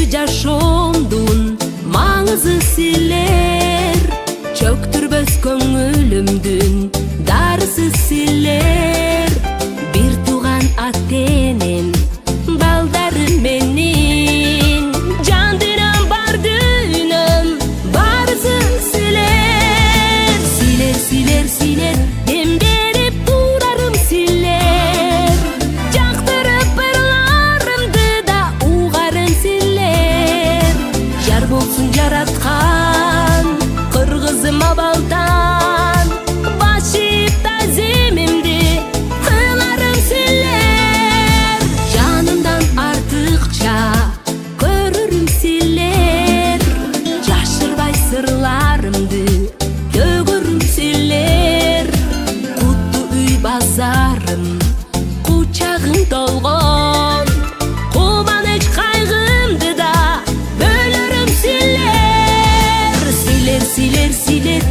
Жашоомдун маңызы силер, чөктүрбөс көңүлүмдүн дарысы силер. Бир тууган ата энем, балдарым менин, жан дүйнөм бар дүйнөм, барысы силер. Силер, силер, силер, дем берип турарым силер, жактырып ырларымды да угарым силер. Жар болсун жараткан, кыргызым абалдан, башып тазимимди кыларым силер. Жанымдан артыкча көрүрүм силер, жашырбай сырларымды төгөрүм силер. Куттуу үй базарым, кучагың толгон, кубаныч кайгымды да бөлөрүм силер. Силер, силер, силер,